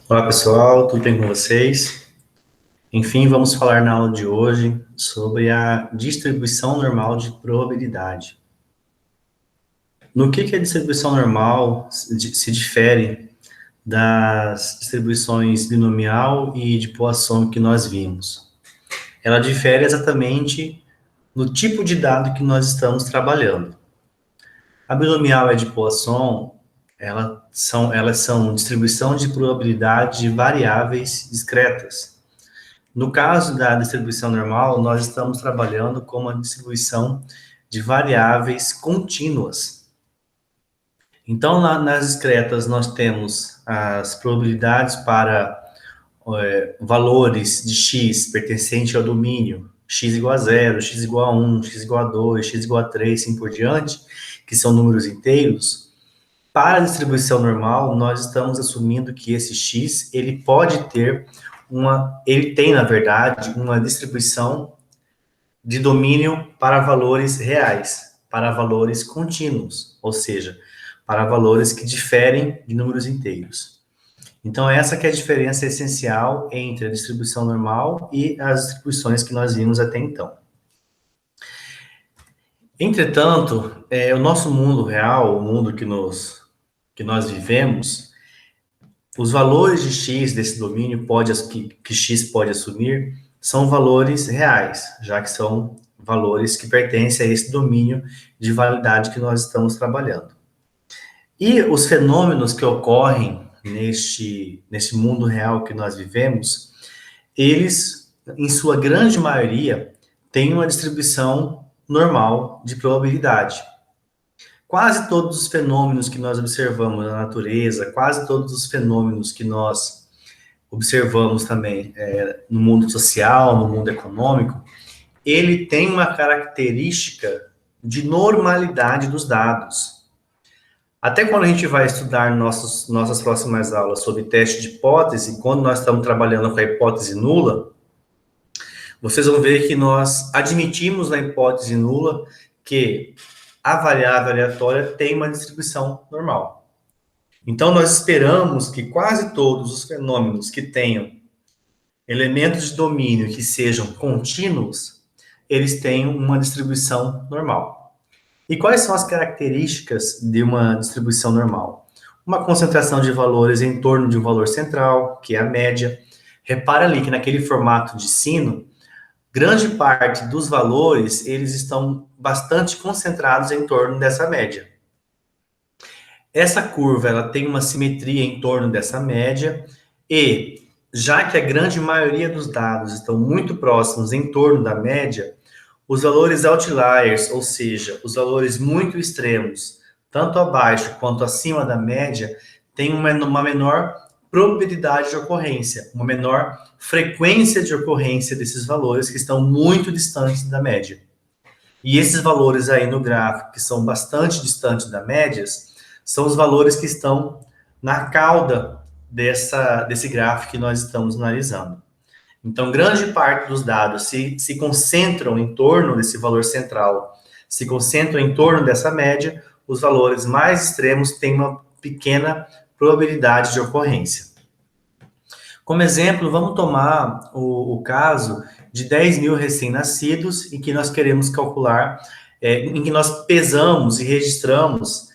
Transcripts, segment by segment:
Olá pessoal, tudo bem com vocês? Enfim, vamos falar na aula de hoje sobre a distribuição normal de probabilidade. No que a distribuição normal se difere das distribuições binomial e de Poisson que nós vimos? Ela difere exatamente no tipo de dado que nós estamos trabalhando. A binomial e a de Poisson, elas são distribuição de probabilidade de variáveis discretas. No caso da distribuição normal, nós estamos trabalhando com uma distribuição de variáveis contínuas. Então, nas discretas, nós temos as probabilidades para valores de x pertencente ao domínio, x igual a 0, x igual a 1, x igual a 2, x igual a 3, assim por diante, que são números inteiros. Para a distribuição normal, nós estamos assumindo que esse x, ele tem, na verdade, uma distribuição de domínio para valores reais, para valores contínuos, ou seja, para valores que diferem de números inteiros. Então, essa que é a diferença essencial entre a distribuição normal e as distribuições que nós vimos até então. Entretanto, o nosso mundo real, o mundo que nós vivemos, os valores de x desse domínio que x pode assumir são valores reais, já que são valores que pertencem a esse domínio de validade que nós estamos trabalhando. E os fenômenos que ocorrem neste mundo real que nós vivemos, eles, em sua grande maioria, têm uma distribuição normal de probabilidade. Quase todos os fenômenos que nós observamos na natureza, quase todos os fenômenos que nós observamos também no mundo social, no mundo econômico, ele tem uma característica de normalidade dos dados. Até quando a gente vai estudar nossas próximas aulas sobre teste de hipótese, quando nós estamos trabalhando com a hipótese nula, vocês vão ver que nós admitimos na hipótese nula que a variável aleatória tem uma distribuição normal. Então, nós esperamos que quase todos os fenômenos que tenham elementos de domínio que sejam contínuos, eles tenham uma distribuição normal. E quais são as características de uma distribuição normal? Uma concentração de valores em torno de um valor central, que é a média. Repara ali que naquele formato de sino, grande parte dos valores, eles estão bastante concentrados em torno dessa média. Essa curva, ela tem uma simetria em torno dessa média e, já que a grande maioria dos dados estão muito próximos em torno da média, os valores outliers, ou seja, os valores muito extremos, tanto abaixo quanto acima da média, têm uma menor probabilidade de ocorrência, uma menor frequência de ocorrência desses valores que estão muito distantes da média. E esses valores aí no gráfico, que são bastante distantes da média, são os valores que estão na cauda desse gráfico que nós estamos analisando. Então, grande parte dos dados se concentram em torno desse valor central, se concentram em torno dessa média, os valores mais extremos têm uma pequena probabilidade de ocorrência. Como exemplo, vamos tomar o caso de 10 mil recém-nascidos em que nós queremos calcular, em que nós pesamos e registramos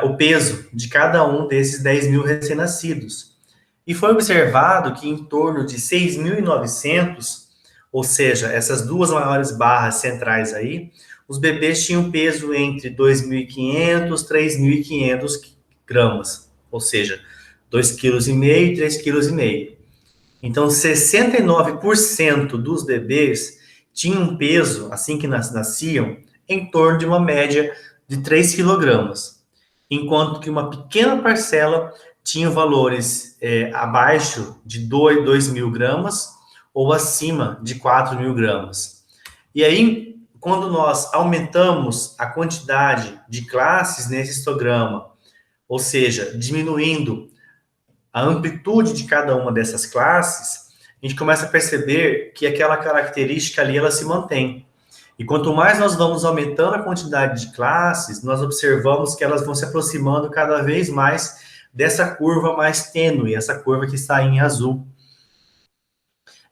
o peso de cada um desses 10 mil recém-nascidos. E foi observado que em torno de 6.900, ou seja, essas duas maiores barras centrais aí, os bebês tinham peso entre 2.500 e 3.500 gramas, ou seja, 2,5 kg e 3,5 kg. Então, 69% dos bebês tinham um peso, assim que nasciam, em torno de uma média de 3 kg, enquanto que uma pequena parcela tinha valores abaixo de 2.000 gramas ou acima de 4.000 gramas. E aí, quando nós aumentamos a quantidade de classes nesse histograma, ou seja, diminuindo a amplitude de cada uma dessas classes, a gente começa a perceber que aquela característica ali, ela se mantém. E quanto mais nós vamos aumentando a quantidade de classes, nós observamos que elas vão se aproximando cada vez mais dessa curva mais tênue, essa curva que está em azul.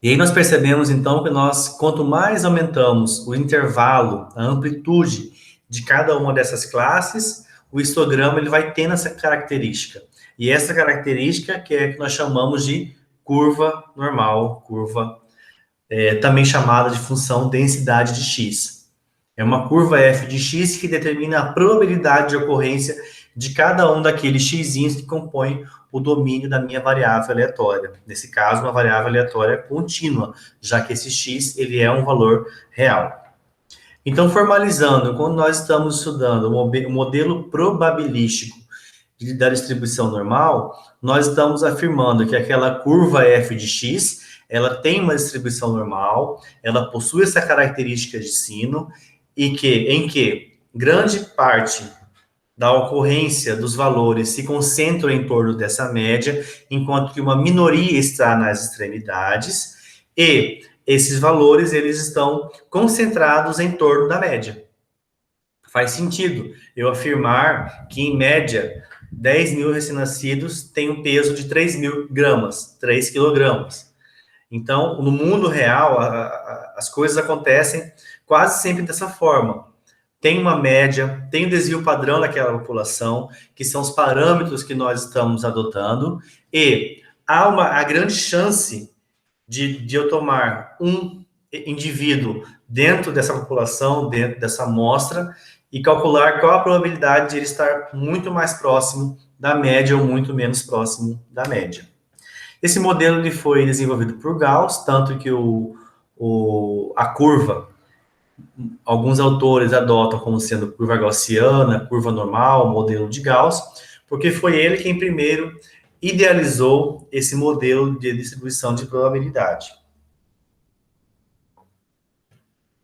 E aí nós percebemos, então, que quanto mais aumentamos o intervalo, a amplitude de cada uma dessas classes, o histograma ele vai tendo essa característica. E essa característica que é que nós chamamos de curva normal, curva também chamada de função densidade de x. É uma curva f de x que determina a probabilidade de ocorrência de cada um daqueles x's que compõem o domínio da minha variável aleatória. Nesse caso, uma variável aleatória contínua, já que esse x ele é um valor real. Então, formalizando, quando nós estamos estudando o modelo probabilístico da distribuição normal, nós estamos afirmando que aquela curva f de x, ela tem uma distribuição normal, ela possui essa característica de sino, e em que grande parte da ocorrência dos valores se concentra em torno dessa média, enquanto que uma minoria está nas extremidades, e esses valores eles estão concentrados em torno da média. Faz sentido eu afirmar que, em média, 10 mil recém-nascidos têm um peso de 3 mil gramas, 3 quilogramas. Então, no mundo real, as coisas acontecem quase sempre dessa forma. Tem uma média, tem um desvio padrão daquela população, que são os parâmetros que nós estamos adotando, e há a grande chance de eu tomar um indivíduo dentro dessa população, dentro dessa amostra, e calcular qual a probabilidade de ele estar muito mais próximo da média ou muito menos próximo da média. Esse modelo ele foi desenvolvido por Gauss, tanto que a curva, alguns autores adotam como sendo curva gaussiana, curva normal, modelo de Gauss, porque foi ele quem primeiro idealizou esse modelo de distribuição de probabilidade.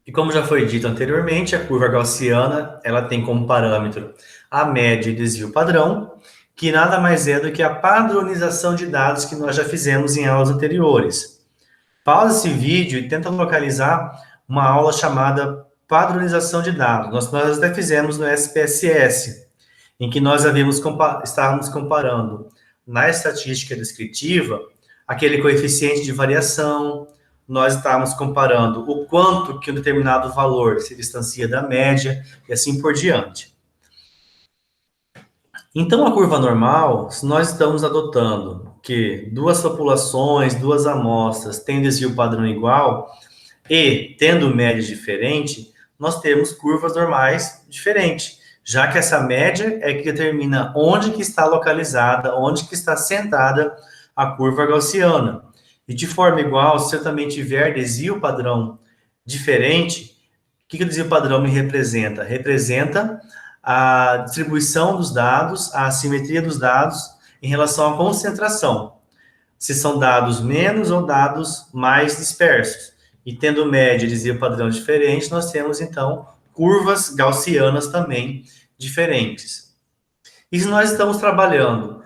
E como já foi dito anteriormente, a curva gaussiana, ela tem como parâmetro a média e desvio padrão, que nada mais é do que a padronização de dados que nós já fizemos em aulas anteriores. Pausa esse vídeo e tenta localizar uma aula chamada padronização de dados. Nós até fizemos no SPSS, em que nós estávamos comparando na estatística descritiva aquele coeficiente de variação, nós estávamos comparando o quanto que um determinado valor se distancia da média e assim por diante. Então, a curva normal, se nós estamos adotando que duas populações, duas amostras têm desvio padrão igual e tendo média diferente, nós temos curvas normais diferentes, já que essa média é que determina onde que está localizada, onde que está sentada a curva gaussiana. E de forma igual, se eu também tiver desvio padrão diferente, o que o desvio padrão me representa? Representa a distribuição dos dados, a assimetria dos dados em relação à concentração. Se são dados menos ou dados mais dispersos. E tendo média e desvio padrão diferente, nós temos, então, curvas gaussianas também diferentes. E se nós estamos trabalhando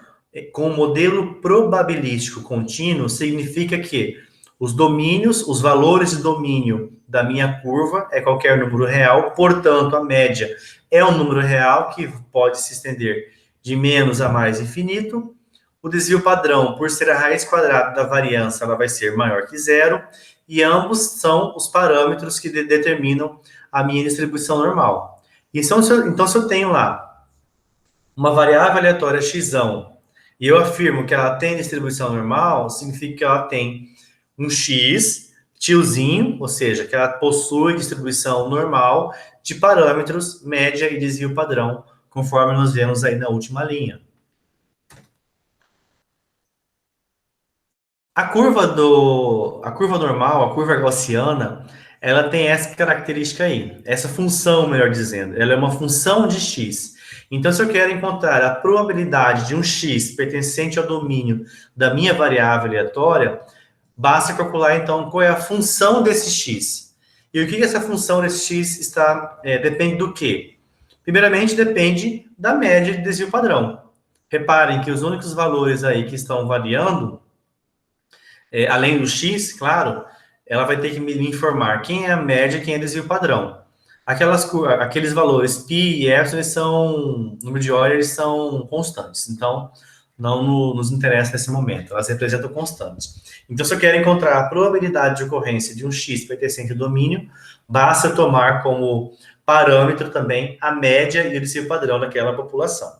com um modelo probabilístico contínuo, significa que os domínios, os valores de domínio da minha curva é qualquer número real, portanto, a média é um número real que pode se estender de menos a mais infinito. O desvio padrão, por ser a raiz quadrada da variância, ela vai ser maior que zero, e ambos são os parâmetros que determinam a minha distribuição normal. Então, se eu tenho lá uma variável aleatória x, e eu afirmo que ela tem distribuição normal, significa que ela tem um x, tiozinho, ou seja, que ela possui distribuição normal de parâmetros média e desvio padrão, conforme nós vemos aí na última linha. A curva normal, a curva gaussiana, ela tem essa característica aí, essa função, melhor dizendo, ela é uma função de x. Então, se eu quero encontrar a probabilidade de um x pertencente ao domínio da minha variável aleatória, basta calcular, então, qual é a função desse x. E o que essa função desse x depende do quê? Primeiramente, depende da média de desvio padrão. Reparem que os únicos valores aí que estão variando, além do x, claro, ela vai ter que me informar quem é a média e quem é desvio padrão. Aqueles valores π e ε, número de Euler, eles são constantes. Então, nos interessa nesse momento, elas representam constantes. Então, se eu quero encontrar a probabilidade de ocorrência de um x pertencente ao domínio, basta tomar como parâmetro também a média e o desvio padrão daquela população.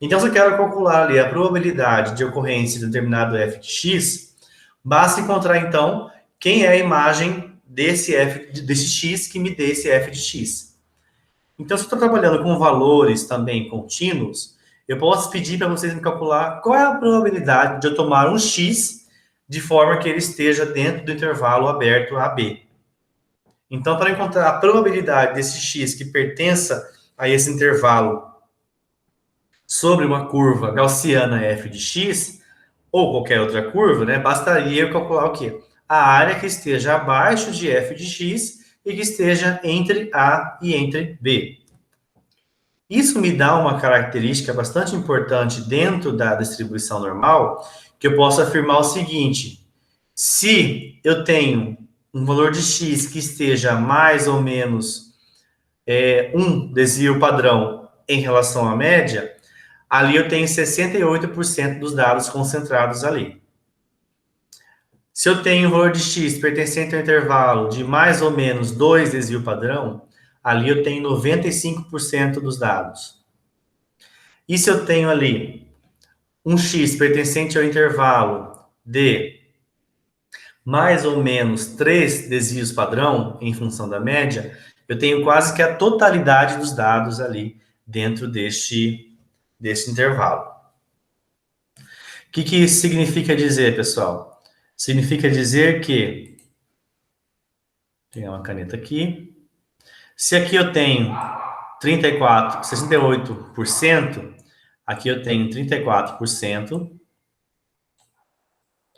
Então, se eu quero calcular ali a probabilidade de ocorrência de determinado f de x, basta encontrar, então, quem é a imagem desse x que me dê esse f de x. Então, se eu estou trabalhando com valores também contínuos, eu posso pedir para vocês me calcular qual é a probabilidade de eu tomar um x de forma que ele esteja dentro do intervalo aberto AB. Então, para encontrar a probabilidade desse x que pertença a esse intervalo sobre uma curva gaussiana f de x, ou qualquer outra curva, né, bastaria eu calcular o quê? A área que esteja abaixo de f de x e que esteja entre A e entre B. Isso me dá uma característica bastante importante dentro da distribuição normal, que eu posso afirmar o seguinte: se eu tenho um valor de x que esteja mais ou menos um desvio padrão em relação à média, ali eu tenho 68% dos dados concentrados ali. Se eu tenho um valor de x pertencente ao intervalo de mais ou menos 2 desvio padrão, ali eu tenho 95% dos dados. E se eu tenho ali um x pertencente ao intervalo de mais ou menos 3 desvios padrão em função da média, eu tenho quase que a totalidade dos dados ali dentro deste intervalo. O que isso significa dizer, pessoal? Significa dizer que, tem uma caneta aqui, se aqui eu tenho 68%, aqui eu tenho 34%,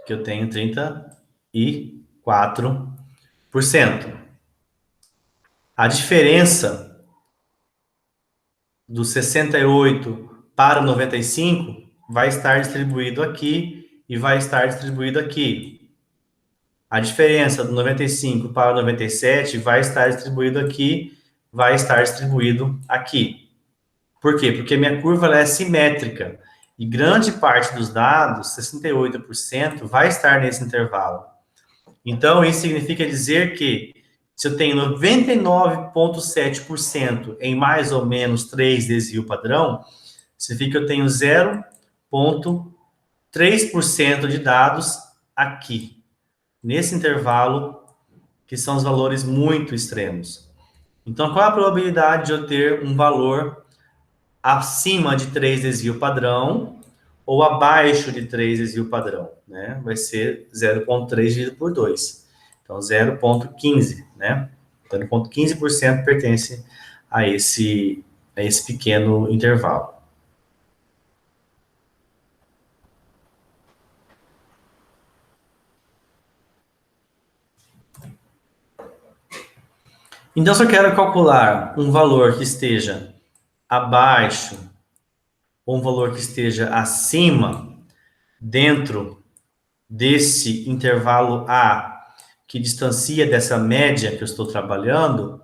aqui eu tenho 34%. A diferença do 68 para o 95 vai estar distribuído aqui e vai estar distribuído aqui. A diferença do 95 para o 97 vai estar distribuído aqui, vai estar distribuído aqui. Por quê? Porque minha curva ela é simétrica e grande parte dos dados, 68%, vai estar nesse intervalo. Então, isso significa dizer que se eu tenho 99,7% em mais ou menos 3 desvio padrão, significa que eu tenho 0,3% de dados aqui, nesse intervalo, que são os valores muito extremos. Então, qual é a probabilidade de eu ter um valor acima de 3 desvio padrão ou abaixo de 3 desvio padrão, né? Vai ser 0,3 dividido por 2. Então, 0,15, né? Então, 0,15% pertence a esse pequeno intervalo. Então, se eu quero calcular um valor que esteja abaixo ou um valor que esteja acima dentro desse intervalo A que distancia dessa média que eu estou trabalhando,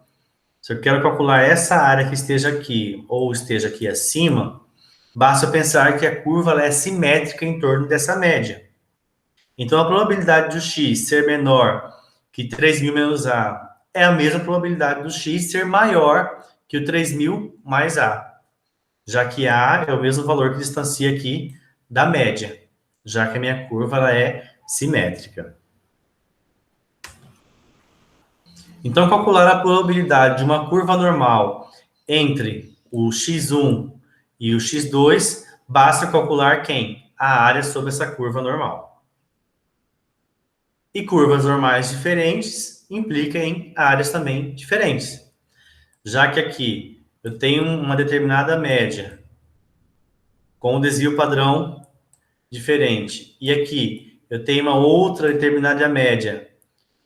se eu quero calcular essa área que esteja aqui ou esteja aqui acima, basta pensar que a curva ela é simétrica em torno dessa média. Então, a probabilidade do x ser menor que 3.000 menos A é a mesma probabilidade do x ser maior que o 3.000 mais A, já que A é o mesmo valor que distancia aqui da média, já que a minha curva ela é simétrica. Então, calcular a probabilidade de uma curva normal entre o x1 e o x2, basta calcular quem? A área sobre essa curva normal. E curvas normais diferentes implica em áreas também diferentes. Já que aqui eu tenho uma determinada média com um desvio padrão diferente, e aqui eu tenho uma outra determinada média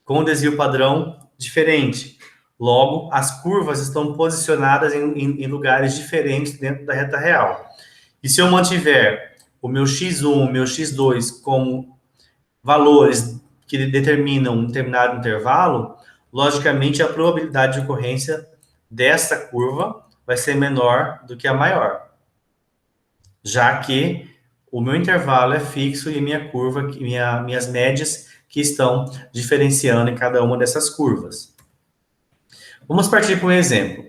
com um desvio padrão diferente. Logo, as curvas estão posicionadas em lugares diferentes dentro da reta real. E se eu mantiver o meu x1, o meu x2 como valores que determinam um determinado intervalo, logicamente a probabilidade de ocorrência dessa curva vai ser menor do que a maior. já que o meu intervalo é fixo e minha curva, minhas médias que estão diferenciando em cada uma dessas curvas. Vamos partir para um exemplo.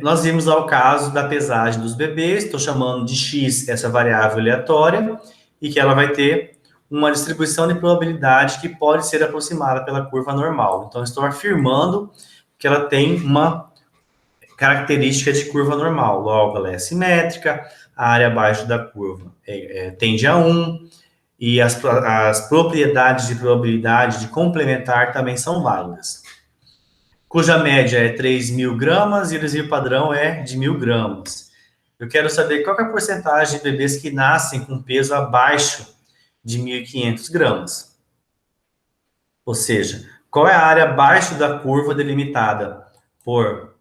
Nós vimos lá o caso da pesagem dos bebês, estou chamando de x essa variável aleatória, e que ela vai ter uma distribuição de probabilidade que pode ser aproximada pela curva normal. Então, estou afirmando que ela tem uma característica de curva normal, logo ela é simétrica, a área abaixo da curva tende a 1, e as propriedades de probabilidade de complementar também são válidas. Cuja média é 3.000 gramas e o desvio padrão é de 1.000 gramas. Eu quero saber qual é a porcentagem de bebês que nascem com peso abaixo de 1.500 gramas. Ou seja, qual é a área abaixo da curva delimitada por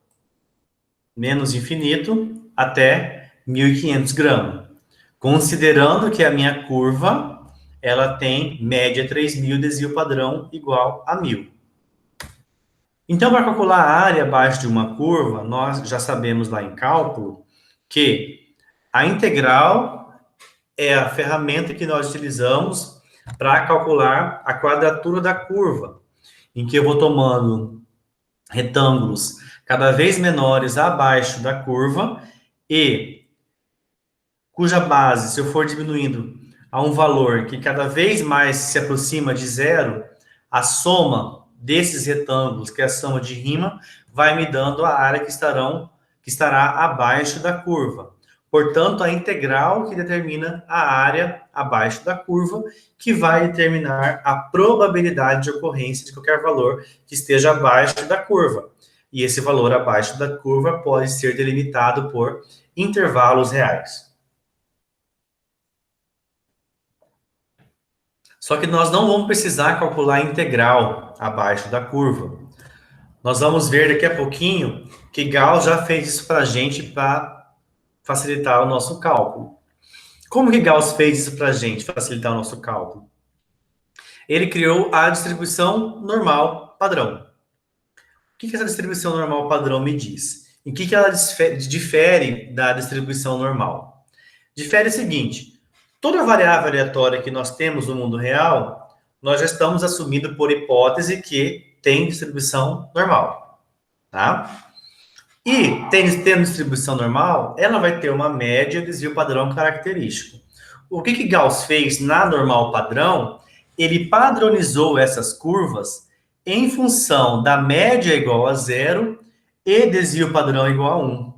menos infinito até 1.500 gramas. Considerando que a minha curva ela tem média 3.000, desvio padrão igual a 1.000. Então, para calcular a área abaixo de uma curva, nós já sabemos lá em cálculo que a integral é a ferramenta que nós utilizamos para calcular a quadratura da curva, em que eu vou tomando retângulos cada vez menores abaixo da curva e cuja base, se eu for diminuindo a um valor que cada vez mais se aproxima de zero, a soma desses retângulos, que é a soma de rima, vai me dando a área que estará abaixo da curva. Portanto, a integral que determina a área abaixo da curva, que vai determinar a probabilidade de ocorrência de qualquer valor que esteja abaixo da curva. E esse valor abaixo da curva pode ser delimitado por intervalos reais. Só que nós não vamos precisar calcular a integral abaixo da curva. Nós vamos ver daqui a pouquinho que Gauss já fez isso para a gente para facilitar o nosso cálculo. Como que Gauss fez isso para a gente, facilitar o nosso cálculo? Ele criou a distribuição normal padrão. O que essa distribuição normal padrão me diz? Em que ela difere da distribuição normal? Difere o seguinte: toda variável aleatória que nós temos no mundo real, nós já estamos assumindo por hipótese que tem distribuição normal, tá? E, tendo distribuição normal, ela vai ter uma média, desvio padrão característico. O que Gauss fez na normal padrão? Ele padronizou essas curvas em função da média igual a zero e desvio padrão igual a 1.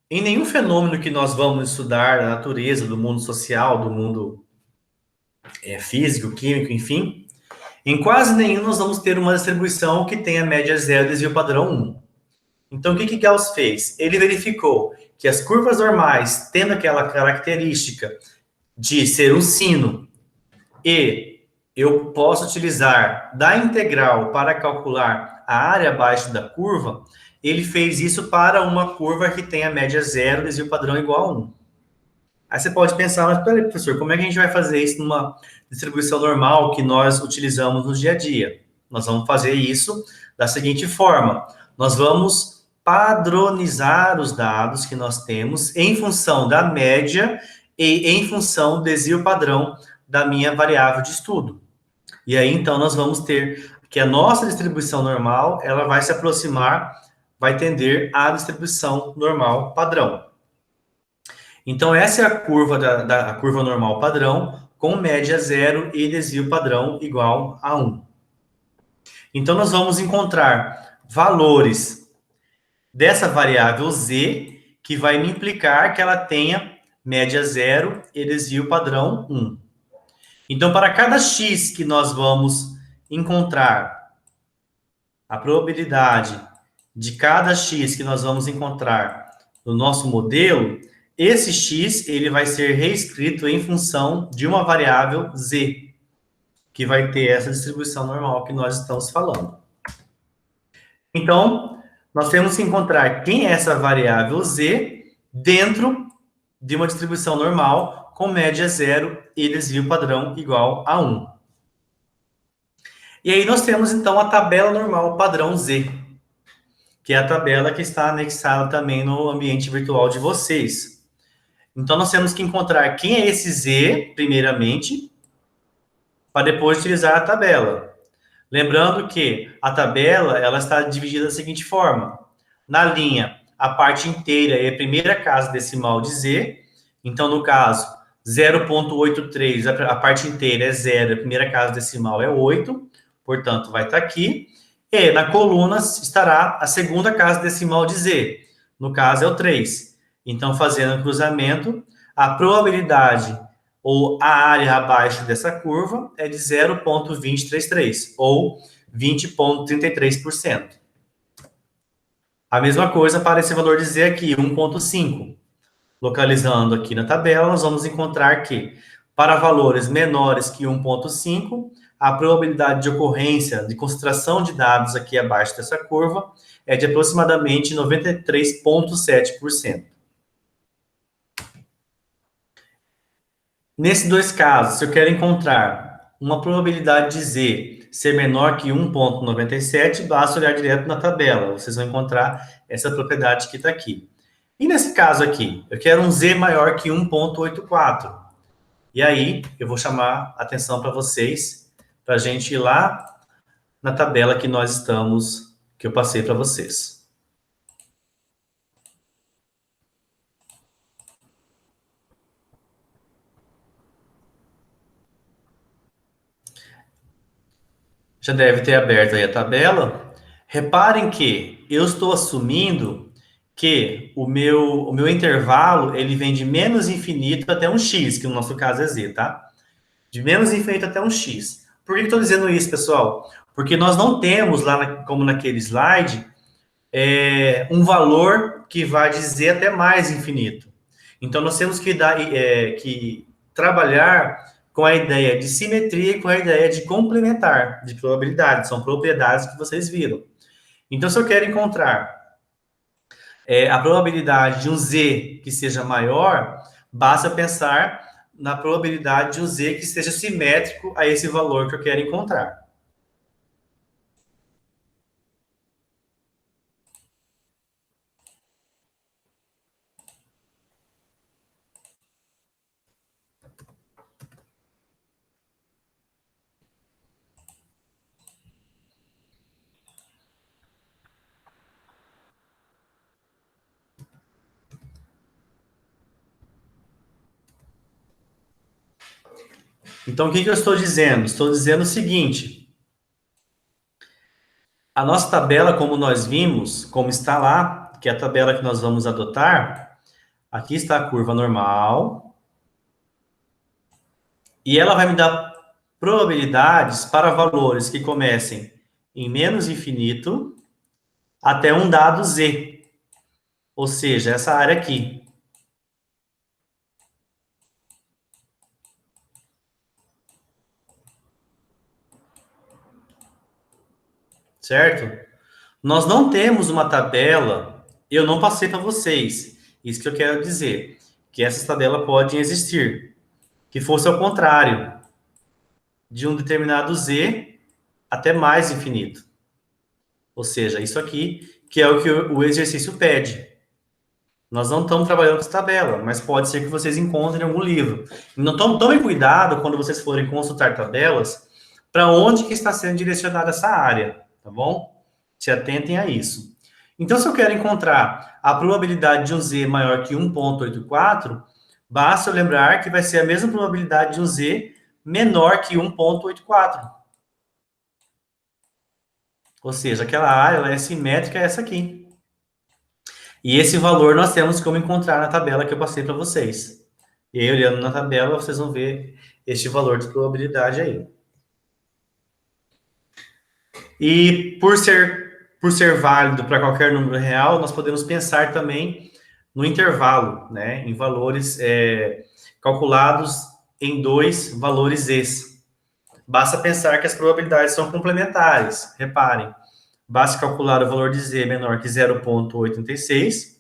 Em nenhum fenômeno que nós vamos estudar da natureza, do mundo social, do mundo físico, químico, enfim, em quase nenhum nós vamos ter uma distribuição que tenha média zero e desvio padrão 1. Então, o que Gauss fez? Ele verificou que as curvas normais, tendo aquela característica de ser um sino, e eu posso utilizar da integral para calcular a área abaixo da curva, ele fez isso para uma curva que tenha média zero, desvio padrão igual a 1. Aí você pode pensar, mas peraí, professor, como é que a gente vai fazer isso numa distribuição normal que nós utilizamos no dia a dia? Nós vamos fazer isso da seguinte forma: nós vamos padronizar os dados que nós temos em função da média e em função do desvio padrão da minha variável de estudo. E aí, então, nós vamos ter que a nossa distribuição normal, ela vai se aproximar, vai tender à distribuição normal padrão. Então, essa é a curva da curva normal padrão, com média zero e desvio padrão igual a 1. Então, nós vamos encontrar valores dessa variável z, que vai me implicar que ela tenha média zero e desvio padrão 1. Então, para cada x que nós vamos encontrar, a probabilidade de cada x que nós vamos encontrar no nosso modelo, esse x ele vai ser reescrito em função de uma variável z, que vai ter essa distribuição normal que nós estamos falando. Então, nós temos que encontrar quem é essa variável z dentro de uma distribuição normal com média zero e desvio padrão igual a 1. E aí nós temos, então, a tabela normal padrão z. que é a tabela que está anexada também no ambiente virtual de vocês. Então, nós temos que encontrar quem é esse Z, primeiramente, para depois utilizar a tabela. Lembrando que a tabela ela está dividida da seguinte forma. Na linha, a parte inteira é a primeira casa decimal de Z. Então, no caso, 0,83, a parte inteira é 0, a primeira casa decimal é 8. Portanto, vai estar aqui. E na coluna estará a segunda casa decimal de Z. No caso, é o 3. Então, fazendo o cruzamento, a probabilidade ou a área abaixo dessa curva é de 0,2033, ou 20,33%. A mesma coisa para esse valor de Z aqui, 1,5. Localizando aqui na tabela, nós vamos encontrar que, para valores menores que 1,5, a probabilidade de ocorrência de concentração de dados aqui abaixo dessa curva é de aproximadamente 93,7%. Nesses dois casos, se eu quero encontrar uma probabilidade de Z ser menor que 1,97, basta olhar direto na tabela. Vocês vão encontrar essa propriedade que está aqui. E nesse caso aqui, eu quero um Z maior que 1,84. E aí, eu vou chamar a atenção para vocês, para a gente ir lá na tabela que nós estamos, que eu passei para vocês. Já deve ter aberto aí a tabela. Reparem que eu estou assumindo que o meu intervalo ele vem de menos infinito até um x, que no nosso caso é z, tá? De menos infinito até um x. Por que eu estou dizendo isso, pessoal? Porque nós não temos lá, como naquele slide, um valor que vai dizer até mais infinito. Então, nós temos que trabalhar com a ideia de simetria e com a ideia de complementar, de probabilidade. São propriedades que vocês viram. Então, se eu quero encontrar a probabilidade de um z que seja maior, basta pensar na probabilidade de um z que seja simétrico a esse valor que eu quero encontrar. Então, o que eu estou dizendo? Estou dizendo o seguinte: a nossa tabela, como nós vimos, como está lá, que é a tabela que nós vamos adotar, aqui está a curva normal, e ela vai me dar probabilidades para valores que comecem em menos infinito até um dado z, ou seja, essa área aqui. Certo? Nós não temos uma tabela, eu não passei para vocês, isso que eu quero dizer, que essas tabelas podem existir, que fosse ao contrário, de um determinado z até mais infinito. Ou seja, isso aqui que é o que o exercício pede. Nós não estamos trabalhando com essa tabela, mas pode ser que vocês encontrem em algum livro. Então, tomem cuidado quando vocês forem consultar tabelas, para onde que está sendo direcionada essa área, tá bom? Se atentem a isso. Então, se eu quero encontrar a probabilidade de um z maior que 1,84, basta eu lembrar que vai ser a mesma probabilidade de um z menor que 1,84. Ou seja, aquela área ela é simétrica a essa aqui. E esse valor nós temos como encontrar na tabela que eu passei para vocês. E aí, olhando na tabela, vocês vão ver este valor de probabilidade aí. E por ser válido para qualquer número real, nós podemos pensar também no intervalo, né? Em valores calculados em dois valores z. Basta pensar que as probabilidades são complementares. Reparem, basta calcular o valor de z menor que 0,86,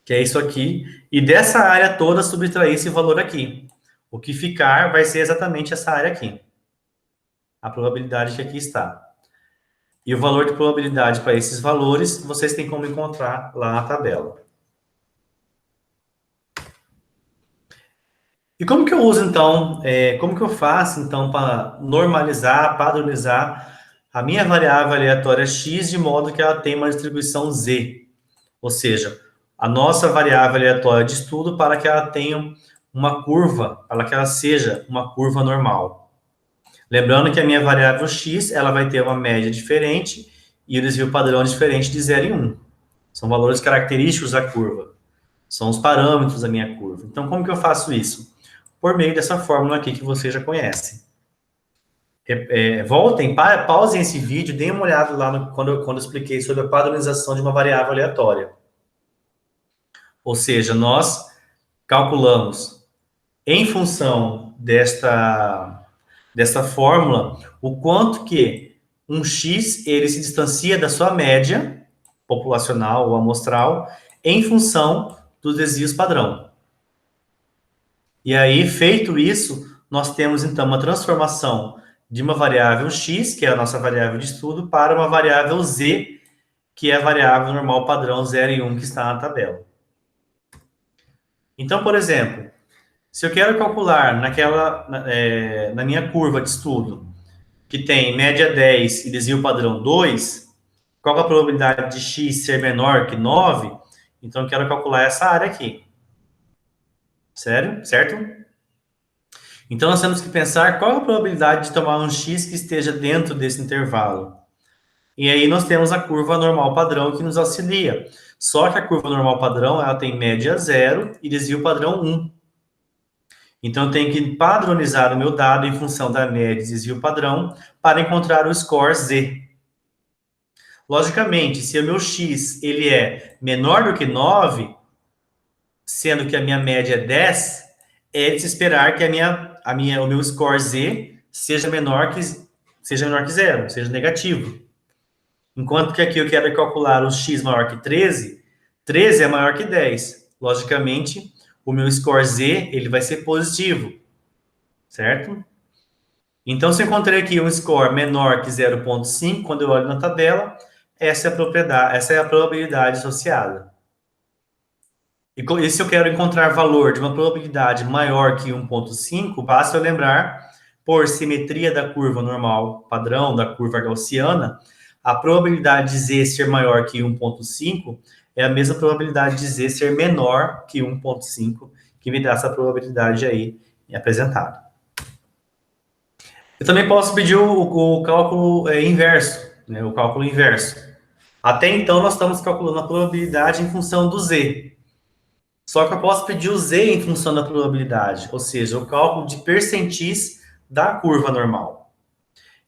que é isso aqui, e dessa área toda subtrair esse valor aqui. O que ficar vai ser exatamente essa área aqui. A probabilidade que aqui está. E o valor de probabilidade para esses valores, vocês têm como encontrar lá na tabela. E como que eu uso, então, como que eu faço, então, para normalizar, padronizar a minha variável aleatória x de modo que ela tenha uma distribuição z? Ou seja, a nossa variável aleatória de estudo para que ela tenha uma curva, para que ela seja uma curva normal. Lembrando que a minha variável x, ela vai ter uma média diferente e o desvio padrão diferente de 0 e 1. São valores característicos da curva. São os parâmetros da minha curva. Então, como que eu faço isso? Por meio dessa fórmula aqui que você já conhece. Voltem, pausem esse vídeo, deem uma olhada lá quando eu expliquei sobre a padronização de uma variável aleatória. Ou seja, nós calculamos em função desta fórmula o quanto que um x ele se distancia da sua média populacional ou amostral em função dos desvios padrão. E aí, feito isso, nós temos então uma transformação de uma variável x, que é a nossa variável de estudo, para uma variável z, que é a variável normal padrão 0 e 1 que está na tabela. Então, por exemplo, se eu quero calcular na minha curva de estudo, que tem média 10 e desvio padrão 2, qual é a probabilidade de x ser menor que 9? Então, eu quero calcular essa área aqui. Sério? Certo? Então, nós temos que pensar qual é a probabilidade de tomar um x que esteja dentro desse intervalo. E aí, nós temos a curva normal padrão que nos auxilia. Só que a curva normal padrão, ela tem média 0 e desvio padrão 1. Então, eu tenho que padronizar o meu dado em função da média e desvio padrão para encontrar o score Z. Logicamente, se o meu x ele é menor do que 9, sendo que a minha média é 10, é de se esperar que o meu score Z seja menor que 0, seja negativo. Enquanto que aqui eu quero calcular o x maior que 13, 13 é maior que 10. Logicamente, o meu score Z ele vai ser positivo, certo? Então, se eu encontrei aqui um score menor que 0,5, quando eu olho na tabela, essa é a probabilidade associada. E se eu quero encontrar valor de uma probabilidade maior que 1,5, basta eu lembrar, por simetria da curva normal padrão, da curva gaussiana, a probabilidade de Z ser maior que 1,5 é a mesma probabilidade de Z ser menor que 1,5, que me dá essa probabilidade aí apresentada. Eu também posso pedir o cálculo inverso, né? O cálculo inverso. Até então, nós estamos calculando a probabilidade em função do Z. Só que eu posso pedir o Z em função da probabilidade, ou seja, o cálculo de percentis da curva normal.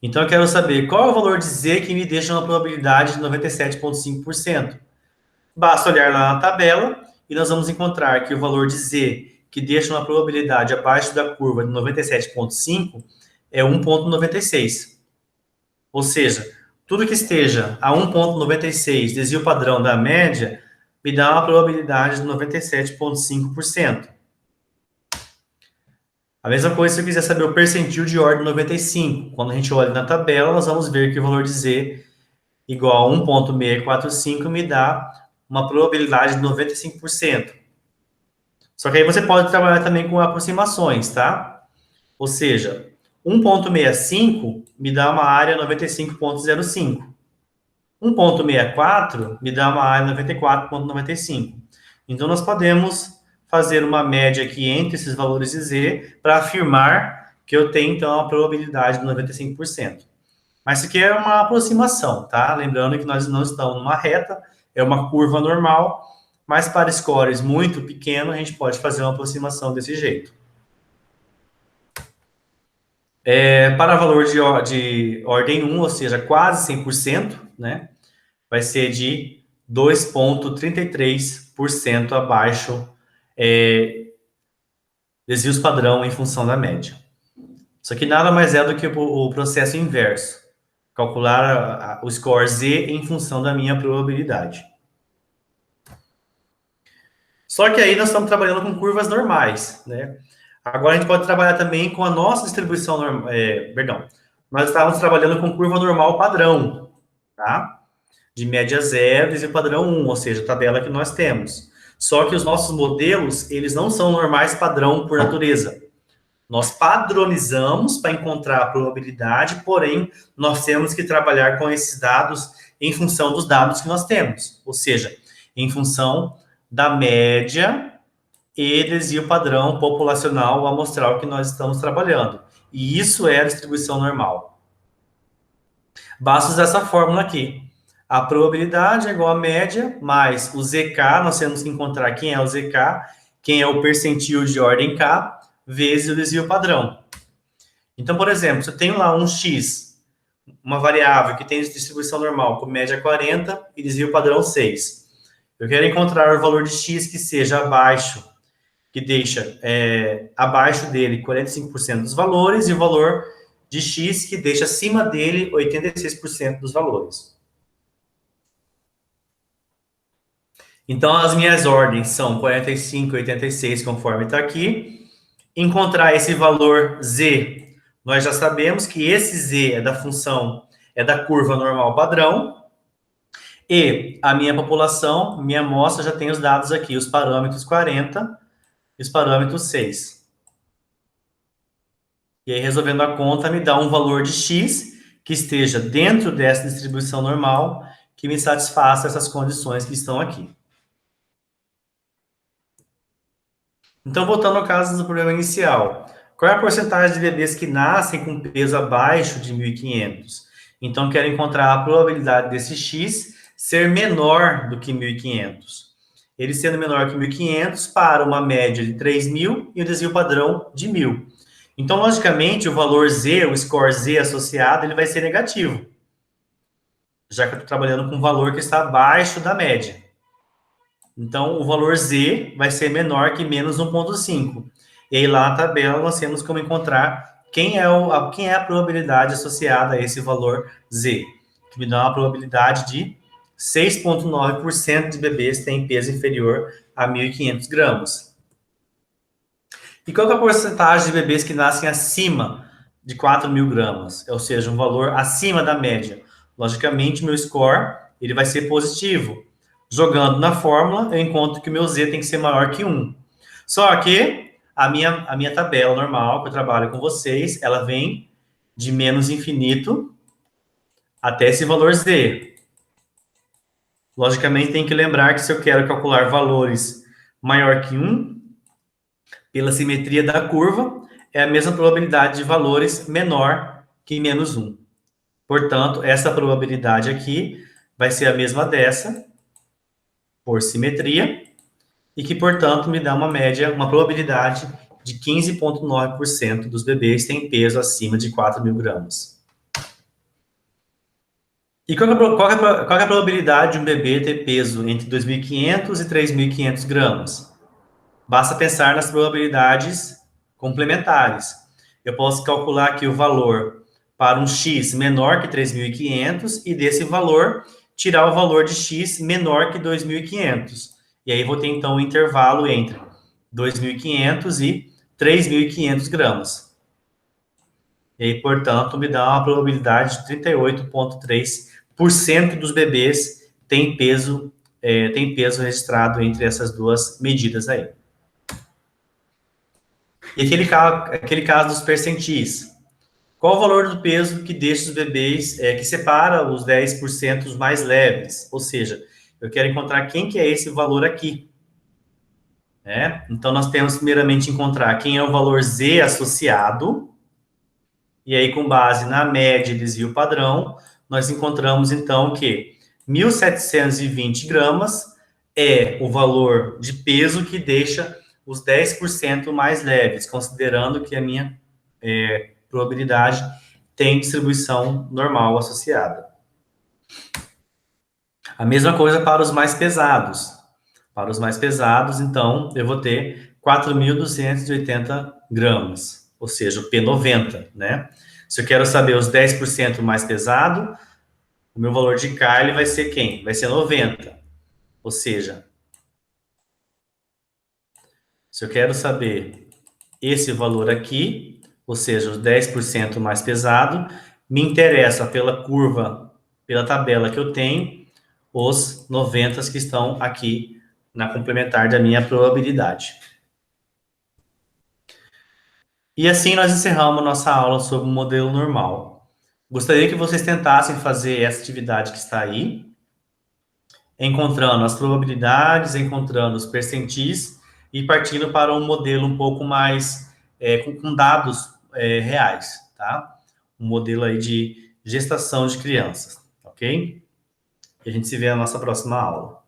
Então, eu quero saber qual é o valor de Z que me deixa uma probabilidade de 97,5%. Basta olhar lá na tabela e nós vamos encontrar que o valor de Z que deixa uma probabilidade abaixo da curva de 97,5% é 1,96. Ou seja, tudo que esteja a 1,96, desvio padrão da média, me dá uma probabilidade de 97,5%. A mesma coisa se eu quiser saber o percentil de ordem 95. Quando a gente olha na tabela, nós vamos ver que o valor de Z igual a 1,645 me dá uma probabilidade de 95%. Só que aí você pode trabalhar também com aproximações, tá? Ou seja, 1,65 me dá uma área 95,05. 1,64 me dá uma área 94,95. Então, nós podemos fazer uma média aqui entre esses valores de Z para afirmar que eu tenho, então, a probabilidade de 95%. Mas isso aqui é uma aproximação, tá? Lembrando que nós não estamos numa reta, é uma curva normal, mas para scores muito pequenos, a gente pode fazer uma aproximação desse jeito. Para valor de ordem 1, ou seja, quase 100%, né? Vai ser de 2,33% abaixo desvios padrão em função da média. Isso aqui nada mais é do que o processo inverso. Calcular o score Z em função da minha probabilidade. Só que aí nós estamos trabalhando com curvas normais, né? Agora a gente pode trabalhar também com a nossa distribuição normal. Nós estávamos trabalhando com curva normal padrão. tá? De média 0, desvio padrão 1, ou seja, a tabela que nós temos. Só que os nossos modelos, eles não são normais padrão por natureza. Nós padronizamos para encontrar a probabilidade, porém, nós temos que trabalhar com esses dados em função dos dados que nós temos. Ou seja, em função da média e desvio padrão populacional amostral que nós estamos trabalhando. E isso é a distribuição normal. Basta usar essa fórmula aqui. A probabilidade é igual à média, mais o ZK, nós temos que encontrar quem é o ZK, quem é o percentil de ordem K, vezes o desvio padrão. Então, por exemplo, se eu tenho lá um X, uma variável que tem distribuição normal com média 40 e desvio padrão 6. Eu quero encontrar o valor de X que seja abaixo, que deixa abaixo dele 45% dos valores, e o valor de X que deixa acima dele 86% dos valores. Então, as minhas ordens são 45 e 86, conforme está aqui. Encontrar esse valor Z, nós já sabemos que esse Z é da função, é da curva normal padrão. E a minha população, minha amostra, já tem os dados aqui, os parâmetros 40 e os parâmetros 6. E aí, resolvendo a conta, me dá um valor de X que esteja dentro dessa distribuição normal, que me satisfaça essas condições que estão aqui. Então, voltando ao caso do problema inicial. Qual é a porcentagem de bebês que nascem com peso abaixo de 1.500? Então, quero encontrar a probabilidade desse X ser menor do que 1.500. Ele sendo menor que 1.500 para uma média de 3.000 e o desvio padrão de 1.000. Então, logicamente, o valor Z, o score Z associado, ele vai ser negativo, já que eu estou trabalhando com um valor que está abaixo da média. Então, o valor Z vai ser menor que menos 1,5. E aí, lá na tabela, nós temos como encontrar quem é a probabilidade associada a esse valor Z, que me dá uma probabilidade de 6,9% de bebês têm peso inferior a 1.500 gramas. E qual é a porcentagem de bebês que nascem acima de 4.000 gramas? Ou seja, um valor acima da média. Logicamente, meu score ele vai ser positivo. Jogando na fórmula, eu encontro que o meu Z tem que ser maior que 1. Só que a minha tabela normal, que eu trabalho com vocês, ela vem de menos infinito até esse valor Z. Logicamente, tem que lembrar que se eu quero calcular valores maior que 1, pela simetria da curva, é a mesma probabilidade de valores menor que menos 1. Portanto, essa probabilidade aqui vai ser a mesma dessa, por simetria, e que, portanto, me dá uma média, uma probabilidade de 15,9% dos bebês têm peso acima de 4.000 gramas. E qual é a probabilidade de um bebê ter peso entre 2.500 e 3.500 gramas? Basta pensar nas probabilidades complementares. Eu posso calcular aqui o valor para um X menor que 3.500 e desse valor tirar o valor de X menor que 2.500. E aí vou ter, então, um intervalo entre 2.500 e 3.500 gramas. E aí, portanto, me dá uma probabilidade de 38,3% dos bebês tem peso registrado entre essas duas medidas aí. E aquele caso dos percentis. Qual o valor do peso que deixa os bebês, que separa os 10% mais leves? Ou seja, eu quero encontrar quem que é esse valor aqui. Então, nós temos primeiramente encontrar quem é o valor Z associado, e aí, com base na média e desvio padrão, nós encontramos, então, que 1.720 gramas é o valor de peso que deixa os 10% mais leves, considerando que a minha probabilidade tem distribuição normal associada. A mesma coisa para os mais pesados. Para os mais pesados, então, eu vou ter 4.280 gramas, ou seja, o P90, né? Se eu quero saber os 10% mais pesado, o meu valor de K ele vai ser quem? Vai ser 90. Ou seja, se eu quero saber esse valor aqui, ou seja, os 10% mais pesado, me interessa pela curva pela tabela que eu tenho, os 90 que estão aqui na complementar da minha probabilidade. E assim nós encerramos nossa aula sobre o modelo normal. Gostaria que vocês tentassem fazer essa atividade que está aí, encontrando as probabilidades, encontrando os percentis e partindo para um modelo um pouco mais com dados reais, tá? Um modelo aí de gestação de crianças, ok? E a gente se vê na nossa próxima aula.